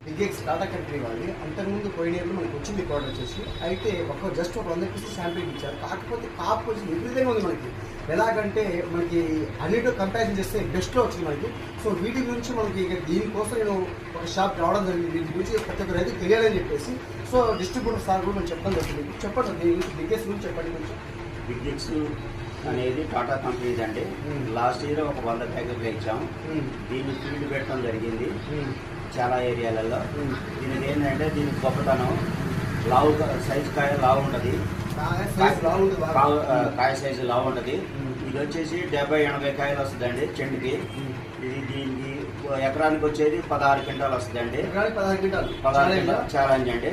బిగ్గెక్స్ Tata company వాళ్ళది అంతకుముందు పోయిన ఇయర్లో మనకు వచ్చింది ప్రోడక్ట్ వచ్చేసి అయితే జస్ట్ ఒక 100 పీసెస్ శాంపిల్ ఇచ్చారు. కాకపోతే కాపు వచ్చి విపరీతంగా ఉంది మనకి. ఎలాగంటే మనకి అన్నిటితో కంపారిజన్ చేస్తే బెస్ట్లో వచ్చింది మనకి. సో వీటి గురించి మనకి దీనికోసం నేను ఒక షాప్ రావడం జరిగింది. వీటి గురించి ప్రతి ఒక్క రైతు తెలియాలని చెప్పేసి సో డిస్ట్రిబ్యూటర్ సార్ కూడా మనం చెప్పడం జరుగుతుంది. చెప్పండి దీని గురించి బిగ్గెక్స్ గురించి చెప్పండి కొంచెం. బిగ్గెక్స్ అనేది టాటా కంపెనీది అండి. లాస్ట్ ఇయర్ ఒక 100 ప్యాకెట్లు ఇచ్చాము. దీన్ని ఫీల్డ్ పెట్టడం జరిగింది చాలా ఏరియాలలో. దీనికి ఏంటంటే దీనికి గొప్పతనం లావు సైజు కాయ లావు ఉంటుంది, కాయ సైజు లావు ఉంటుంది. ఇది వచ్చేసి 70-80 కాయలు వస్తుందండి చెండుకి. ఇది దీనికి ఎకరానికి వచ్చేది 16 క్వింటాలు వస్తుందండి. 16 క్వింటాలు ఛాలెంజ్ అండి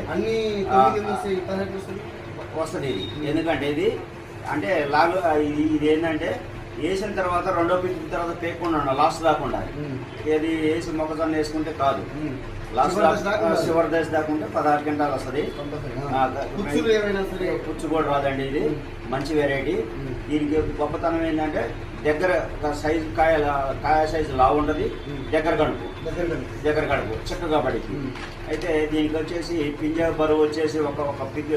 వస్తుంది ఇది. ఎందుకంటే ఇది అంటే లాగు ఇది ఏంటంటే వేసిన తర్వాత రెండో పిచ్చిన తర్వాత పేకుండా లాస్ట్ దాకుండా ఇది వేసి మొక్కజొన్న వేసుకుంటే కాదు, లాస్ట్ చివరి దశ దాకుంటే 16 క్వింటాలు వస్తుంది. పుచ్చు కూడా రాదండి. ఇది మంచి వెరైటీ. దీనికి గొప్పతనం ఏంటంటే దగ్గర సైజు కాయ సైజు లావు ఉంటుంది, దగ్గర గడుపు చక్కగా పడికి. అయితే దీనికి వచ్చేసి పింజ బరువు వచ్చేసి ఒక పింజ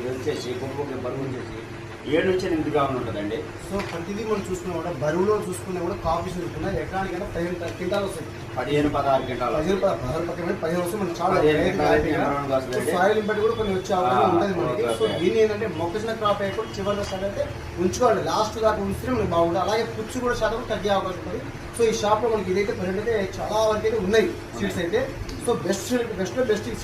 వచ్చేసి గొప్ప బరువు వచ్చేసి 7 నుంచి 8 గ్రాములు ఉంటుందండి. సో ప్రతిదీ మనం చూసుకున్నా కూడా బరువులో చూసుకున్నా కూడా కాఫీ చూసుకున్నా ఎకరానికైనా 15 క్వింటాలు వస్తాయి. 15-16 క్వింటాలు 15 వస్తే మనకి చాలా సాయిల్ బట్టి కూడా కొన్ని వచ్చే అవకాశం ఉంటుంది మనకి. సో దీని ఏంటంటే మొక్కజొన్న క్రాప్ అయిపోయి చివరి దశ అయితే ఉంచుకోవాలి, లాస్ట్ దాకా ఉంచితే మనకి బాగుంటుంది. అలాగే పుచ్చు కూడా శాతం తగ్గే అవకాశం ఉంటుంది. సో ఈ షాప్లో మనకి ఇదైతే ప్రజెంట్ అయితే చాలా వరకు అయితే ఉన్నాయి సీడ్స్ అయితే. సో బెస్ట్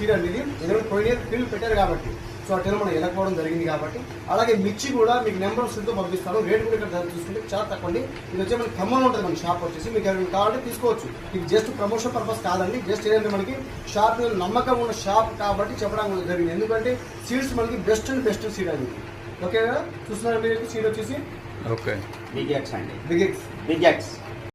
సీడ్ అండి ఇది. ఎందుకంటే పోయిన ఫీల్డ్ పెట్టారు కాబట్టి సో అట్లా మనం వెళ్ళకపోవడం జరిగింది కాబట్టి. అలాగే మిర్చి కూడా మీకు నెంబర్ తో పంపిస్తాను. రేట్ కూడా ఇక్కడ చూసుకుంటే చాలా తక్కువ అండి. ఇది వచ్చి మనకి ఖమ్మం ఉంటుంది మన షాప్ వచ్చేసి. మీకు ఎవరికి కావాలంటే తీసుకోవచ్చు. ఇది జస్ట్ ప్రమోషన్ పర్పస్ కాదండి. జస్ట్ ఏంటంటే మనకి షాప్ నమ్మకం ఉన్న షాప్ కాబట్టి చెప్పడం జరిగింది. ఎందుకంటే సీడ్స్ మనకి బెస్ట్ సీడ్ అండి. ఓకే కదా, చూస్తున్నారు మీరు సీడ్ వచ్చేసి బిగ్గెక్స్ అండి. బిగ్గెక్స్